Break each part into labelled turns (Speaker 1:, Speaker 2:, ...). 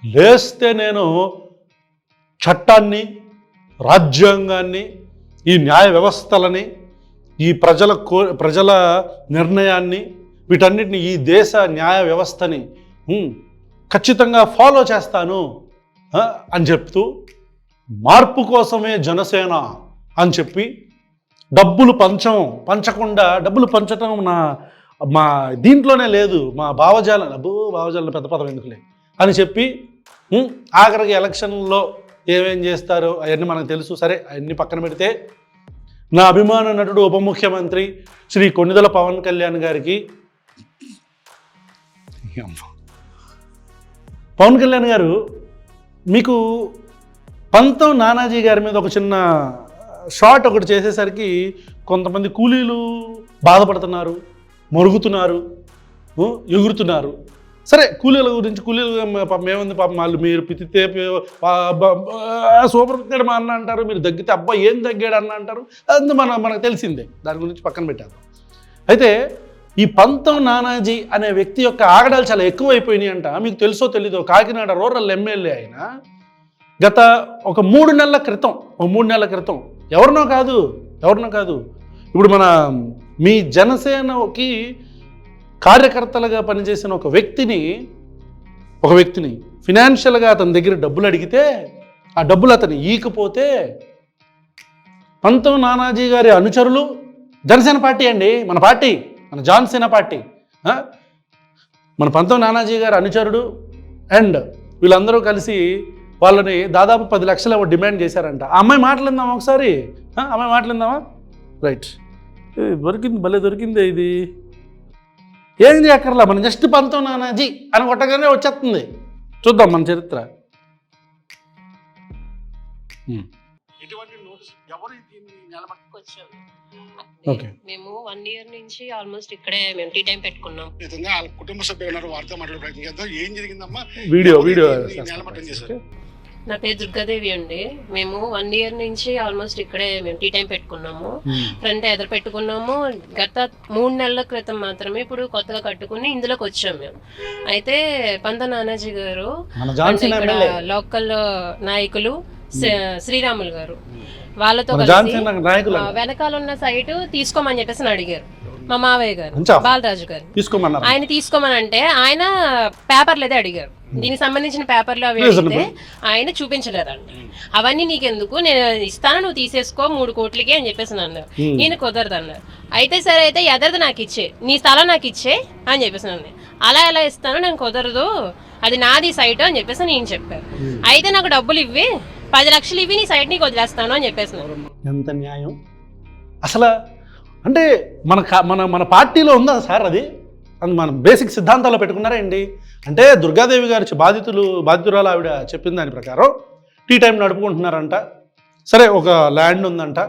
Speaker 1: లేస్తే నేను చట్టాన్ని, రాజ్యాంగాన్ని, ఈ న్యాయ వ్యవస్థలని, ఈ ప్రజల నిర్ణయాన్ని, వీటన్నిటిని, ఈ దేశ న్యాయ వ్యవస్థని ఖచ్చితంగా ఫాలో చేస్తాను అని చెప్తూ, మార్పు కోసమే జనసేన అని చెప్పి డబ్బులు పంచకుండా, డబ్బులు పంచడం మా దీంట్లోనే లేదు, మా భావజాలం పెద్ద పదం ఎందుకులే అని చెప్పి ఆఖరికి ఎలక్షన్లో ఏమేం చేస్తారో అవన్నీ మనకు తెలుసు. సరే, అవన్నీ పక్కన పెడితే నా అభిమాన నటుడు ఉప ముఖ్యమంత్రి శ్రీ కొణిదెల పవన్ కళ్యాణ్ గారికి, పవన్ కళ్యాణ్ గారు, మీకు పంతం నానాజీ గారి మీద ఒక చిన్న షాట్ ఒకటి చేసేసరికి కొంతమంది కూలీలు బాధపడుతున్నారు, మరుగుతున్నారు, ఎగురుతున్నారు. సరే, కూలీల గురించి, కూలీలు పాపం ఏముంది, పాపం వాళ్ళు మీరు పితితే సూపర్ పిత్తాడు మా అన్న అంటారు, మీరు దగ్గితే అబ్బా ఏం తగ్గాడు అన్న అంటారు. అది మనకు తెలిసిందే, దాని గురించి పక్కన పెట్టేద్దాం. అయితే ఈ పంతం నానాజీ అనే వ్యక్తి యొక్క ఆగడాలు చాలా ఎక్కువైపోయినాయి అంట. మీకు తెలుసో తెలీదో, కాకినాడ రూరల్ ఎమ్మెల్యే ఆయన గత ఒక 3 నెలల క్రితం ఎవరినో కాదు, ఇప్పుడు మీ జనసేనకి కార్యకర్తలుగా పనిచేసిన ఒక వ్యక్తిని ఫినాన్షియల్గా అతని దగ్గర డబ్బులు అడిగితే, ఆ డబ్బులు అతను ఈకపోతే, పంతం నానాజీ గారి అనుచరులు, జనసేన పార్టీ అండి, మన జాన్సేన పార్టీ, మన పంతం నానాజీ గారి అనుచరుడు అండ్ వీళ్ళందరూ కలిసి వాళ్ళని దాదాపు 10 లక్షలు డిమాండ్ చేశారంట. ఆ అమ్మాయి మాట్లాడిందామా ఒకసారి? అమ్మాయి మాట్లాడిందామా? రైట్, భలే దొరికిందే ఇది. ఏం చేయక్కర్లా, మనం జస్ట్ పంతం నానాజీ అని కొట్టగానే వచ్చేస్తుంది. చూద్దాం మన చరిత్ర.
Speaker 2: మేము 1 year నుంచి ఆల్మోస్ట్ ఇక్కడే మేము టీ టైం పెట్టుకున్నాం.
Speaker 3: కుటుంబ సభ్యులు ఉన్నారు, వారితో మాట్లాడే ప్రయత్నం చేద్దాం. ఏం జరిగిందమ్మా?
Speaker 1: వీడియో
Speaker 2: నా పేరు దుర్గాదేవి అండి. మేము 1 year నుంచి ఆల్మోస్ట్ ఇక్కడే మేము టీ టైం పెట్టుకున్నాము. ఫ్రంట్ ఎదురు పెట్టుకున్నాము. గత 3 నెలల క్రితం మాత్రమే ఇప్పుడు కొత్తగా కట్టుకుని ఇందులోకి వచ్చాము మేము. అయితే పంత నానాజీ గారు, ఇక్కడ లోకల్ నాయకులు శ్రీరాములు గారు, వాళ్ళతో వెనకాల ఉన్న సైట్ తీసుకోమని చెప్పేసి అడిగారు మా మావయ్య గారు, బాలరాజు గారు. ఆయన తీసుకోమని అంటే ఆయన పేపర్లు అయితే అడిగారు, దీనికి సంబంధించిన పేపర్లు అవి అడిగితే ఆయన చూపించలేదండి. అవన్నీ నీకెందుకు, నేను ఇస్తాను, నువ్వు తీసేసుకో 3 కోట్లకి అని చెప్పేసి అన్నారు. నేను కుదరదు అన్నారు. అయితే సరే, అయితే ఎదరిది నాకు ఇచ్చే, నీ స్థలం నాకు ఇచ్చే అని చెప్పేసి అన్నారు. అలా ఎలా ఇస్తాను, నేను కుదరదు, అది నాది సైట్ అని చెప్పేసి నేను చెప్పాను. అయితే నాకు డబ్బులు ఇవ్వి, 10 లక్షలు ఇవి, నీ సైట్ నీకు వదిలేస్తాను అని చెప్పేసినారు.
Speaker 1: ఎంత న్యాయం అసలు! అంటే మన పార్టీలో ఉందా సార్ అది? మన బేసిక్ సిద్ధాంతాల్లో పెట్టుకున్నారా ఏంటి? అంటే దుర్గాదేవి గారి బాధితురాలు ఆవిడ చెప్పిన దాని ప్రకారం టీ టైం నడుపుకుంటున్నారంట. సరే, ఒక ల్యాండ్ ఉందంట,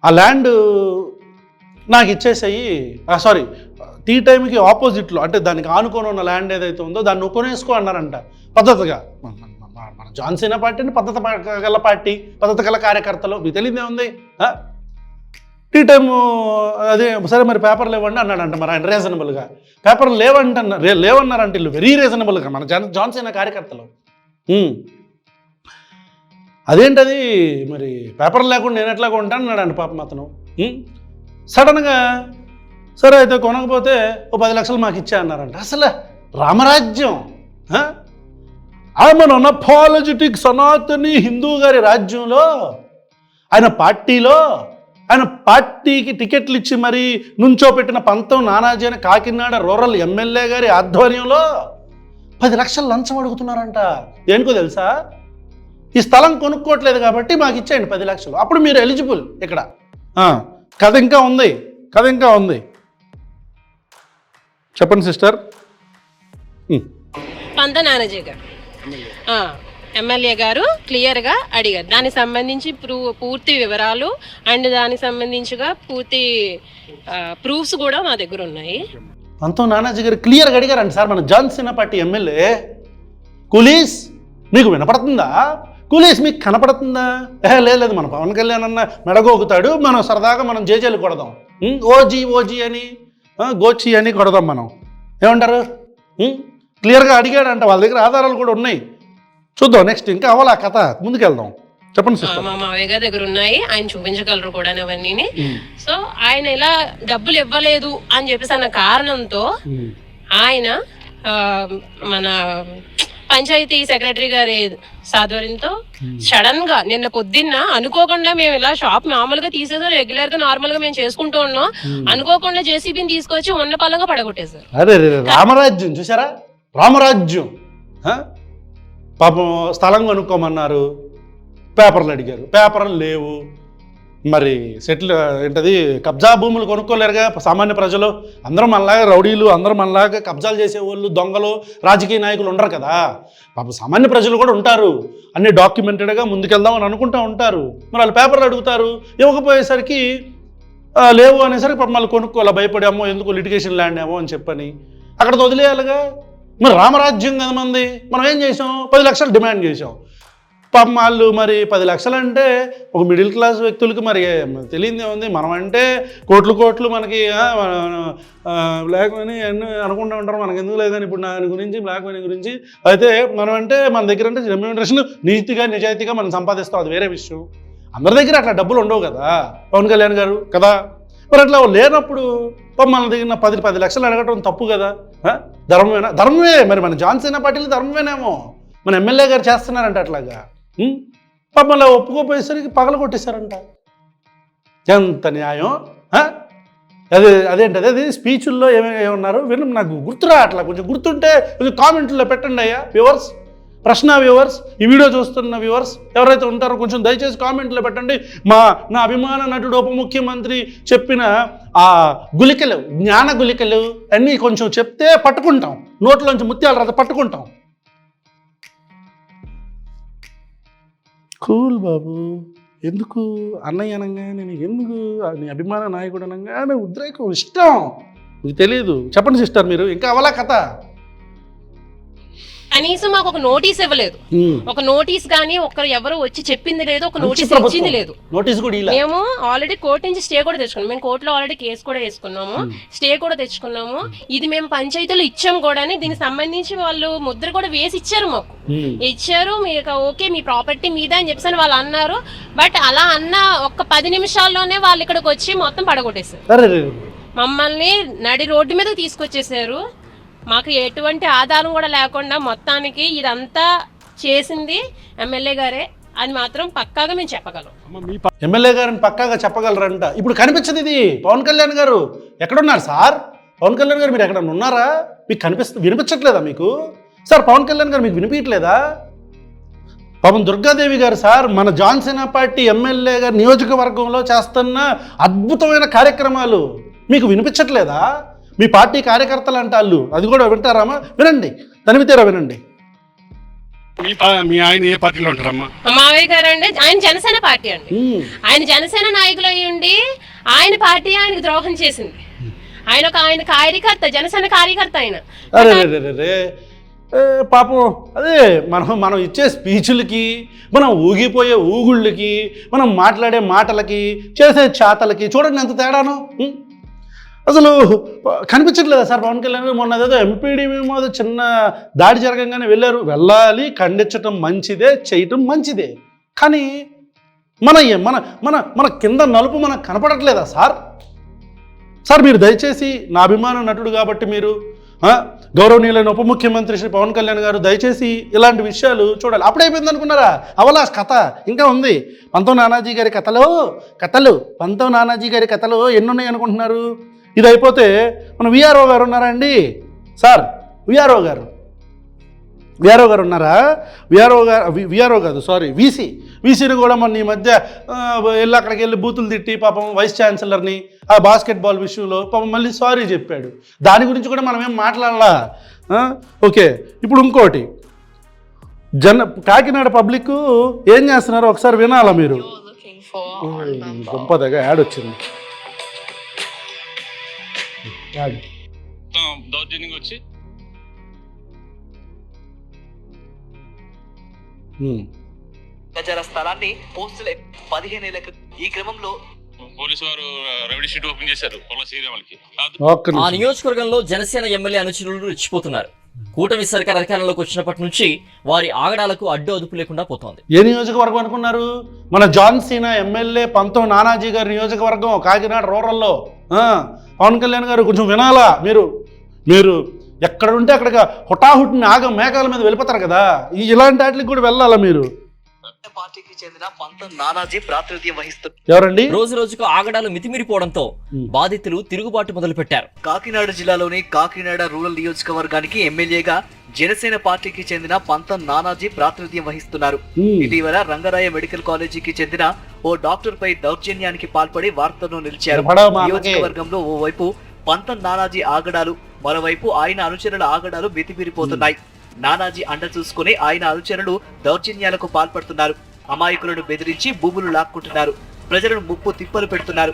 Speaker 1: ఆ ల్యాండ్ నాకు ఇచ్చేసేయి, సారీ, టీ టైంకి ఆపోజిట్లో, అంటే దానికి ఆనుకొని ఉన్న ల్యాండ్ ఏదైతే ఉందో దాన్ని నువ్వు కొనేసుకో అన్నారంట. పద్ధతిగా మన జాన్సేన పార్టీ అంటే పద్ధతి గల పార్టీ, పద్ధతి గల కార్యకర్తలు, మీకు తెలియదే ఉంది. టీ టైము అదే సరే మరి పేపర్లు ఇవ్వండి అన్నాడంట. మరి ఆయన రీజనబుల్గా పేపర్లు లేవన్నారంటే వీళ్ళు వెరీ రీజనబుల్గా మన జాన్సేన కార్యకర్తలు. అదేంటది మరి పేపర్లు లేకుండా నేను ఎట్లాగా ఉంటాను అన్నాడంట పాపం అతను. సడన్గా సరే అయితే కొనకపోతే ఓ 10 లక్షలు మాకు ఇచ్చా అన్నారంట. అసలు రామరాజ్యం, మన అన్అపాలజెటిక్ సనాతని హిందూ గారి రాజ్యంలో, ఆయన పార్టీకి టికెట్లు ఇచ్చి మరీ నుంచోపెట్టిన పంతం నానాజీ అని కాకినాడ రూరల్ ఎమ్మెల్యే గారి ఆధ్వర్యంలో 10 లక్షలు లంచం అడుగుతున్నారంట. దేనికో తెలుసా? ఈ స్థలం కొనుక్కోవట్లేదు కాబట్టి మాకు ఇచ్చేయండి 10 లక్షలు, అప్పుడు మీరు ఎలిజిబుల్. ఇక్కడ కథ ఇంకా ఉంది. చెప్పండి సిస్టర్.
Speaker 2: పంత నానాజీ గారు ఎమ్మెల్యే గారు క్లియర్గా అడిగారు. దానికి సంబంధించి పూర్తి వివరాలు అండ్ దానికి సంబంధించిగా పూర్తి ప్రూఫ్స్ కూడా మా దగ్గర ఉన్నాయి.
Speaker 1: పంతం నానాజీ గారు క్లియర్గా అడిగారండి. సార్, మన జాన్సేన పార్టీ ఎమ్మెల్యే, కూలీస్ మీకు వినపడుతుందా? కూలీస్ మీకు కనపడుతుందా? లేదు, మన పవన్ కళ్యాణ్ అన్న మెడగోగుతాడు, మనం సరదాగా మనం జేజేలు కొడదాం, ఓజీ అని గోచి అని కొడదాం మనం. ఏమంటారు? క్లియర్గా అడిగాడంట, వాళ్ళ దగ్గర ఆధారాలు కూడా ఉన్నాయి. చూద్దాం నెక్స్ట్, ఇంకా అవ్వాలి ఆ కథ, ముందుకెళ్దాం. చెప్పండి సిస్టర్.
Speaker 2: మా మావయ్య గారి దగ్గర ఉన్నాయి, ఆయన చూపించగలరు కూడా అవన్నీ. సో ఆయన ఇలా డబ్బులు ఇవ్వలేదు అని చెప్పేసి అన్న కారణంతో ఆయన మన పంచాయతీ సెక్రటరీ గారి సాధ్వర్యంతో సడన్ గా నిన్న పొద్దున్న అనుకోకుండా మేము ఇలా షాప్ మామూలుగా తీసేదో రెగ్యులర్ గా నార్మల్ గా మేము చేసుకుంటూ ఉన్నాం, అనుకోకుండా జేసీబీని తీసుకొచ్చి ఉన్న పలంగా పడగొట్టేశారు.
Speaker 1: అరే రామరాజ్యం చూసారా, రామరాజ్యం. పాపం స్థలం కొనుక్కోమన్నారు, పేపర్లు అడిగారు, పేపర్లు లేవు. మరి సెటిల్ ఏంటది, కబ్జా భూములు కొనుక్కోలేరుగా సామాన్య ప్రజలు. అందరం మనలాగా రౌడీలు, అందరం మనలాగా కబ్జాలు చేసేవాళ్ళు, దొంగలు, రాజకీయ నాయకులు ఉండరు కదా. పాపం సామాన్య ప్రజలు కూడా ఉంటారు, అన్ని డాక్యుమెంటెడ్గా ముందుకెళ్దాం అని అనుకుంటూ ఉంటారు. మరి వాళ్ళు పేపర్లు అడుగుతారు, ఇవ్వకపోయేసరికి లేవు అనేసరికి పాపం వాళ్ళు కొనుక్కోవాలి, భయపడామో ఎందుకు లిటిగేషన్ ల్యాండ్ ఏమో అని చెప్పని అక్కడ వదిలేయాలిగా. మరి రామరాజ్యం కదా మంది. మనం ఏం చేసాం, 10 లక్షలు డిమాండ్ చేసాం. పాపం వాళ్ళు మరి 10 లక్షలు అంటే ఒక మిడిల్ క్లాస్ వ్యక్తులకి మరి తెలియదే ఉంది. మనం అంటే కోట్లు మనకి బ్లాక్ మనీ అన్నీ అనుకుంటూ ఉంటారు, మనకి ఎందుకు లేదని. ఇప్పుడు దాని గురించి బ్లాక్ మనీ గురించి అయితే మనం అంటే మన దగ్గర అంటే రెమ్యూనరేషన్ నీతిగా నిజాయితీగా మనం సంపాదిస్తాం, అది వేరే విషయం. అందరి దగ్గర అట్లా డబ్బులు ఉండవు కదా పవన్ కళ్యాణ్ గారు కదా. మరి అట్లా లేనప్పుడు మన దగ్గర 10 లక్షలు అడగటం తప్పు కదా. ధర్మమేనా? ధర్మమే. మరి మన జనసేన పార్టీలు ధర్మమేనేమో, మన ఎమ్మెల్యే గారు చేస్తున్నారంట అట్లాగా. పాపం అలా ఒప్పుకోపోయేసరికి పగల కొట్టేశారంట. ఎంత న్యాయం. అదేంటి అది స్పీచ్ల్లో ఏమన్నారు వినం, నాకు గుర్తురా. అట్లా కొంచెం గుర్తుంటే కొంచెం కామెంట్లో పెట్టండి అయ్యా వ్యూవర్స్, ప్రశ్న వ్యూవర్స్, ఈ వీడియో చూస్తున్న వ్యూవర్స్ ఎవరైతే ఉంటారో కొంచెం దయచేసి కామెంట్లో పెట్టండి. నా అభిమాన నటుడు ఉప ముఖ్యమంత్రి చెప్పిన ఆ గుళికలు, జ్ఞాన గుళికలు అన్నీ కొంచెం చెప్తే పట్టుకుంటాం, నోట్లోంచి ముత్యాలు రాత పట్టుకుంటాం. కూల్ బాబు, ఎందుకు అన్నయ్య అనగా నేను ఎందుకు నీ అభిమాన నాయకుడు అనగా ఉద్రేకం ఇష్టం, మీకు తెలియదు. చెప్పండి సిస్టర్, మీరు ఇంకా అవలా కథ.
Speaker 2: కనీసం మాకు ఒక నోటీస్ ఇవ్వలేదు, ఒక నోటీస్ గానీ ఎవరు వచ్చి చెప్పింది లేదు, ఒక నోటీస్ ఇచ్చింది లేదు.
Speaker 1: నోటీస్ కూడా
Speaker 2: మేము ఆల్రెడీ కోర్టు నుంచి స్టే కూడా తెచ్చుకున్నాం, మేము కోర్టులో ఆల్రెడీ కేసు కూడా వేసుకున్నాము, స్టే కూడా తెచ్చుకున్నాము. ఇది మేము పంచాయతీలో ఇచ్చాము కూడా, దీనికి సంబంధించి వాళ్ళు ముద్ర కూడా వేసి ఇచ్చారు, మాకు ఇచ్చారు. మీకు ఓకే మీ ప్రాపర్టీ మీద అని చెప్పేసి వాళ్ళు అన్నారు. బట్ అలా అన్న ఒక్క 10 నిమిషాల్లోనే వాళ్ళు ఇక్కడికి వచ్చి మొత్తం పడగొట్టేశారు, మమ్మల్ని నడి రోడ్డు మీద తీసుకొచ్చేసారు. మాకు ఎటువంటి ఆధారం కూడా లేకుండా మొత్తానికి ఇదంతా చేసింది ఎమ్మెల్యే గారే అని మాత్రం పక్కాగా మేము చెప్పగలం.
Speaker 1: ఎమ్మెల్యే గారిని పక్కాగా చెప్పగలరంట. ఇప్పుడు కనిపించదు ఇది. పవన్ కళ్యాణ్ గారు ఎక్కడున్నారు సార్? పవన్ కళ్యాణ్ గారు మీరు ఎక్కడన్నా ఉన్నారా? మీకు వినిపించట్లేదా మీకు సార్? పవన్ కళ్యాణ్ గారు మీకు వినిపించట్లేదా? పాపం దుర్గాదేవి గారు సార్, మన జనసేన పార్టీ ఎమ్మెల్యే గారు నియోజకవర్గంలో చేస్తున్న అద్భుతమైన కార్యక్రమాలు మీకు వినిపించట్లేదా? మీ పార్టీ కార్యకర్తలు అంటాళ్ళు, అది కూడా వింటారామా? వినండి, తనివితేరా వినండి.
Speaker 3: మీ ఆయన ఏ పార్టీలో ఉంటారమ్మా?
Speaker 2: మావయ్య గారు అండి, ఆయన జనసేన పార్టీ అండి. ఆయన జనసేన నాయకులు అయ్యి ఉండి ఆయన పార్టీ ఆయనకు ద్రోహం చేసింది. ఆయన కార్యకర్త, జనసేన కార్యకర్త ఆయన.
Speaker 1: అరే పాపం, అదే మనం ఇచ్చే స్పీచ్లకి, మనం ఊగిపోయే ఊగుళ్ళకి, మనం మాట్లాడే మాటలకి, చేసే చేతలకి చూడండి ఎంత తేడాను. అసలు కనిపించట్లేదా సార్ పవన్ కళ్యాణ్ గారు? మొన్న ఏదో ఎంపీడీ మీద చిన్న దాడి జరగంగానే వెళ్ళాలి, ఖండించటం మంచిదే, చేయటం మంచిదే. కానీ మన మన మన మన కింద నలుపు మనకు కనపడట్లేదా సార్? సార్ మీరు దయచేసి, నా అభిమాన నటుడు కాబట్టి మీరు గౌరవనీయులైన ఉప ముఖ్యమంత్రి శ్రీ పవన్ కళ్యాణ్ గారు దయచేసి ఇలాంటి విషయాలు చూడాలి. అప్పుడైపోయింది అనుకున్నారా? అవలా కథ ఇంకా ఉంది. పంతో నానాజీ గారి కథలు ఎన్ని ఉన్నాయి అనుకుంటున్నారు? ఇది అయిపోతే మన విఆర్ఓ గారు ఉన్నారా అండి సార్? విఆర్ఓ గారు ఉన్నారా? విఆర్ఓ కాదు సారీ, వీసీని కూడా మొన్న ఈ మధ్య అక్కడికి వెళ్ళి బూతులు తిట్టి పాపం వైస్ ఛాన్సలర్ని ఆ బాస్కెట్బాల్ విషయంలో పాపం మళ్ళీ సారీ చెప్పాడు. దాని గురించి కూడా మనం ఏం మాట్లాడాలా? ఓకే, ఇప్పుడు ఇంకోటి, కాకినాడ పబ్లిక్ ఏం చేస్తున్నారో ఒకసారి వినాలా మీరు? గొప్పదగా యాడ్ వచ్చింది.
Speaker 4: దౌర్జన్యంగా వచ్చి
Speaker 5: గజాల స్థలాన్ని పోస్టులు 15 ఏళ్ల ఈ క్రమంలో
Speaker 4: పోలీసు వారు రెవెన్యూ షీట్ ఓపెన్ చేశారు.
Speaker 6: ఆ నియోజకవర్గంలో జనసేన ఎమ్మెల్యే అనుచరులు రెచ్చిపోతున్నారు. కూటమి సర్కార్ అధికారంలోకి వచ్చినప్పటి నుంచి వారి ఆగడాలకు అడ్డు అదుపు లేకుండా పోతోంది.
Speaker 1: ఏ నియోజకవర్గం అనుకున్నారు? మన జాన్సీనా ఎమ్మెల్యే పంతం నానాజీ గారి నియోజకవర్గం కాకినాడ రూరల్లో. పవన్ కళ్యాణ్ గారు కొంచెం వినాలా. మీరు ఎక్కడ ఉంటే అక్కడికి హుటాహుటిని మేఘాల మీద వెళ్ళిపోతారు కదా, ఇలాంటి వాటికి కూడా వెళ్ళాలా మీరు?
Speaker 5: పార్టీకి చెందిన పంతం నానాజీ ప్రాతినిధ్యం వహిస్తున్నారు.
Speaker 1: ఎవరండి?
Speaker 6: రోజు రోజుకు ఆగడాలు మితిమీరిపోవడంతో బాధితులు తిరుగుబాటు మొదలుపెట్టారు.
Speaker 5: కాకినాడ జిల్లాలోని కాకినాడ రూరల్ నియోజకవర్గానికి ఎమ్మెల్యేగా జనసేన పార్టీకి చెందిన పంతం నానాజీ ప్రాతినిధ్యం వహిస్తున్నారు. ఇటీవల రంగరాయ మెడికల్ కాలేజీకి చెందిన ఓ డాక్టర్ పై దౌర్జన్యానికి పాల్పడి వార్తల్లో నిలిచారు. నియోజకవర్గంలో ఓవైపు పంతం నానాజీ ఆగడాలు, మరోవైపు ఆయన అనుచరుల ఆగడాలు మితిమీరిపోతున్నాయి. నానాజీ అండ చూసుకుని ఆయన అనుచరులు దౌర్జన్యాలకు పాల్పడుతున్నారు. అమాయకులను బెదిరించి భూములు లాక్కుంటున్నారు. ప్రజలను ముప్పు తిప్పలు పెడుతున్నారు.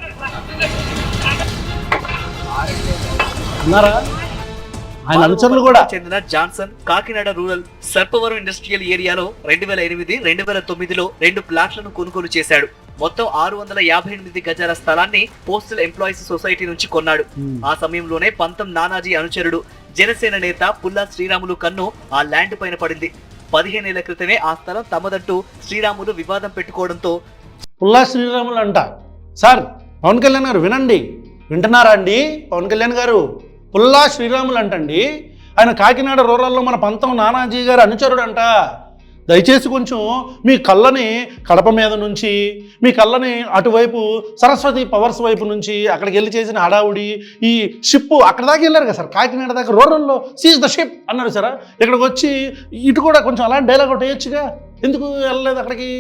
Speaker 1: ఆయన అనుచరులు కూడా
Speaker 5: చెందిన Johnson Kakinada rural Sarpavaram industrial ఏరియాలో 2008, 2009లో 2 ప్లాట్లను కొనుగోలు చేశాడు. మొత్తం 658 గజాల స్థలాన్ని పోస్టల్ ఎంప్లాయీస్ సొసైటీ నుంచి కొన్నాడు. ఆ సమయంలోనే పంతం నానాజీ అనుచరుడు జనసేన నేత పుల్లా శ్రీరాములు కన్ను ఆ ల్యాండ్ పైన పడింది. 15 ఏళ్ల క్రితమే ఆ స్థలం తమదంటూ శ్రీరాములు వివాదం పెట్టుకోవడంతో
Speaker 1: పుల్లా శ్రీరాములు అంట. సార్ పవన్ కళ్యాణ్ గారు వినండి, వింటున్నారా అండి? పవన్ కళ్యాణ్ గారు పుల్లా శ్రీరాములు అంటండి. ఆయన కాకినాడ రూరల్లో మన పంతం నానాజీ గారు అనుచరుడు అంట. దయచేసి కొంచెం మీ కళ్ళని కడప మీద నుంచి, మీ కళ్ళని అటువైపు సరస్వతి పవర్స్ వైపు నుంచి అక్కడికి వెళ్ళి చేసిన హడావుడి, ఈ షిప్ అక్కడ దాకా వెళ్ళారు కదా సార్, కాకినాడ దాకా రూరల్లో సీజ్ ద షిప్ అన్నారు సార్. ఇక్కడికి వచ్చి ఇటు కూడా కొంచెం అలాంటి డైలాగ్ ఒకటి వేయొచ్చుగా, ఎందుకు వెళ్ళలేదు అక్కడికి?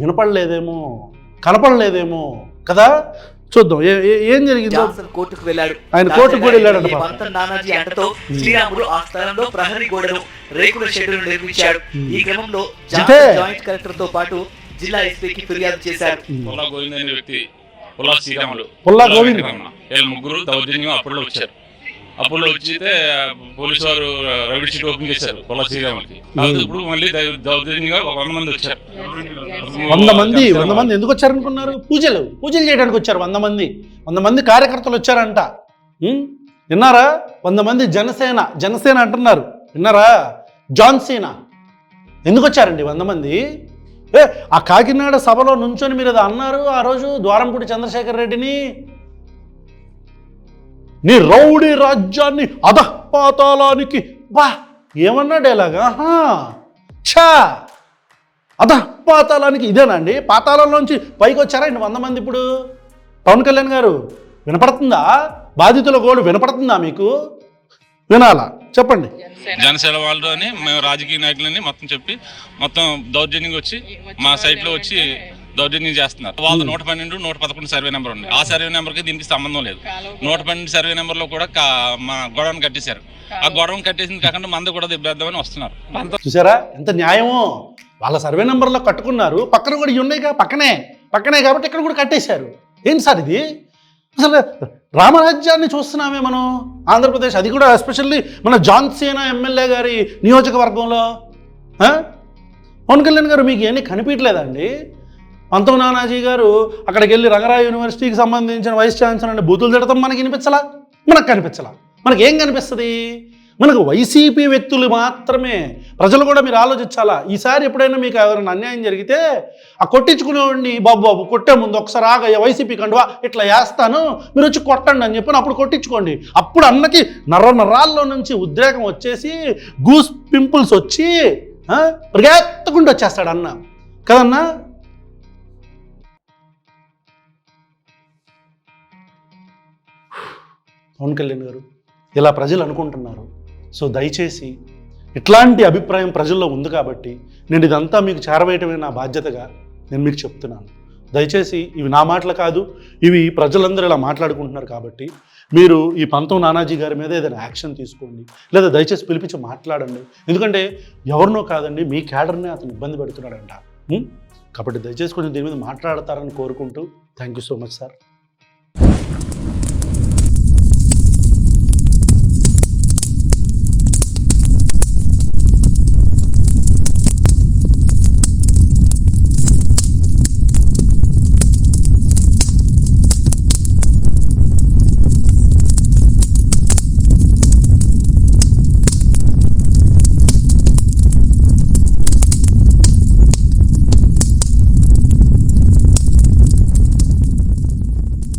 Speaker 1: వినపడలేదేమో, కనపడలేదేమో కదా. చూద్దాం ఏం జరిగింది.
Speaker 5: జాన్సన్ కోర్టుకు వెళ్ళాడు.
Speaker 1: ఆయన కోర్టుకు కూడా వెళ్ళాడు.
Speaker 5: పంతం నానాజీ అంటతో శ్రీరాములు ఆ స్థలంలో ప్రహరీ గోడను, రేకుల షెడ్డును నిర్మించాడు. ఈ క్రమంలో జాయింట్ కలెక్టర్ తో పాటు జిల్లా ఎస్పీకి ఫిర్యాదు చేశారు.
Speaker 4: పుల్లా గోవింద్ అనే వ్యక్తి, పుల్లా శ్రీరాములు,
Speaker 1: పుల్లా గోవింద్
Speaker 4: వీళ్ళు ముగ్గురు దౌర్జన్యం అప్పుడులో వచ్చారు. అప్పుడులో వచ్చితే పోలీసు వారు రౌడీ షీట్ ఓపెన్ చేశారు పుల్లా శ్రీరాములకి. ఇప్పుడు మళ్ళీ దౌర్జన్యంగా 100 మంది వచ్చారు.
Speaker 1: 100 మంది ఎందుకు వచ్చారనుకున్నారు? పూజలు చేయడానికి వచ్చారు. 100 మంది కార్యకర్తలు వచ్చారంట. విన్నారా? 100 మంది జనసేన అంటున్నారు. విన్నారా? జాన్సీనా ఎందుకు వచ్చారండి 100 మంది? ఆ కాకినాడ సభలో నుంచొని మీరు అది అన్నారు ఆ రోజు ద్వారంపూడి చంద్రశేఖర్ రెడ్డిని, నీ రౌడీ రాజ్యాన్ని అధఃపాతాళానికి. బా ఏమన్నాడు ఎలాగా? ఛా, అధఃపాతాళానికి ఇదేనండి? పాతాళంలోంచి పైకి వచ్చారా 100 మంది? ఇప్పుడు పవన్ కళ్యాణ్ గారు వినపడుతుందా? బాధితుల గోడు వినపడుతుందా మీకు? వినాలా? చెప్పండి.
Speaker 4: జనసేన వాళ్ళు అని మేము రాజకీయ నాయకులని మొత్తం చెప్పి మొత్తం దౌర్జన్యంగా వచ్చి మా సైట్లో వచ్చి దౌర్జన్యం చేస్తున్నారు. వాళ్ళు 112, 111 సర్వే నెంబర్ ఉంది. ఆ సర్వే నెంబర్కి దీనికి సంబంధం లేదు. 112 సర్వే నెంబర్లో కూడా మా గొడవను కట్టేశారు. ఆ గొడవను కట్టేసింది కాకుండా మంద కూడా దిబ్బేద్దామని వస్తున్నారు.
Speaker 1: చూసారా ఎంత న్యాయమో? వాళ్ళ సర్వే నెంబర్లో కట్టుకున్నారు, పక్కన కూడా ఉన్నాయిగా, పక్కనే కాబట్టి ఇక్కడ కూడా కట్టేశారు. ఏంటి సార్ ఇది? అసలు రామరాజ్యాన్ని చూస్తున్నామే మనం ఆంధ్రప్రదేశ్, అది కూడా ఎస్పెషల్లీ మన జాన్సీనా ఎమ్మెల్యే గారి నియోజకవర్గంలో. పవన్ కళ్యాణ్ గారు మీకు ఇవన్నీ కనిపించలేదండి? పంతం నానాజీ గారు అక్కడికి వెళ్ళి రంగరాయ యూనివర్సిటీకి సంబంధించిన వైస్ ఛాన్సలర్ అంటే బూతులు తిడతాం మనకి వినిపించలా? మనకు కనిపించలా? మనకేం కనిపిస్తుంది? మనకు వైసీపీ వ్యక్తులు మాత్రమే. ప్రజలు కూడా మీరు ఆలోచించాలా. ఈసారి ఎప్పుడైనా మీకు ఎవరైనా అన్యాయం జరిగితే ఆ కొట్టించుకునేవాడిని, బాబు కొట్టే ముందు ఒకసారి ఆగయ్య వైసీపీ కండువా ఇట్లా వేస్తాను, మీరు వచ్చి కొట్టండి అని చెప్పి అప్పుడు కొట్టించుకోండి. అప్పుడు అన్నకి నరాల్లో నుంచి ఉద్రేకం వచ్చేసి గూస్ పింపుల్స్ వచ్చి పరిగెత్తకుండా వచ్చేస్తాడు అన్న కదన్నా. పవన్ కళ్యాణ్ గారు ఇలా ప్రజలు అనుకుంటున్నారు. సో దయచేసి ఇట్లాంటి అభిప్రాయం ప్రజల్లో ఉంది కాబట్టి నేను ఇదంతా మీకు చేరవేయటమే నా బాధ్యతగా నేను మీకు చెప్తున్నాను. దయచేసి ఇవి నా మాటలు కాదు, ఇవి ప్రజలందరూ ఇలా మాట్లాడుకుంటున్నారు కాబట్టి మీరు ఈ పంతం నానాజీ గారి మీద ఏదైనా యాక్షన్ తీసుకోండి, లేదా దయచేసి పిలిపించి మాట్లాడండి. ఎందుకంటే ఎవరినో కాదండి, మీ క్యాడర్నే అతను ఇబ్బంది పెడుతున్నాడంట. కాబట్టి దయచేసి కొంచెం దీని మీద మాట్లాడతారని కోరుకుంటూ thank you so much sir.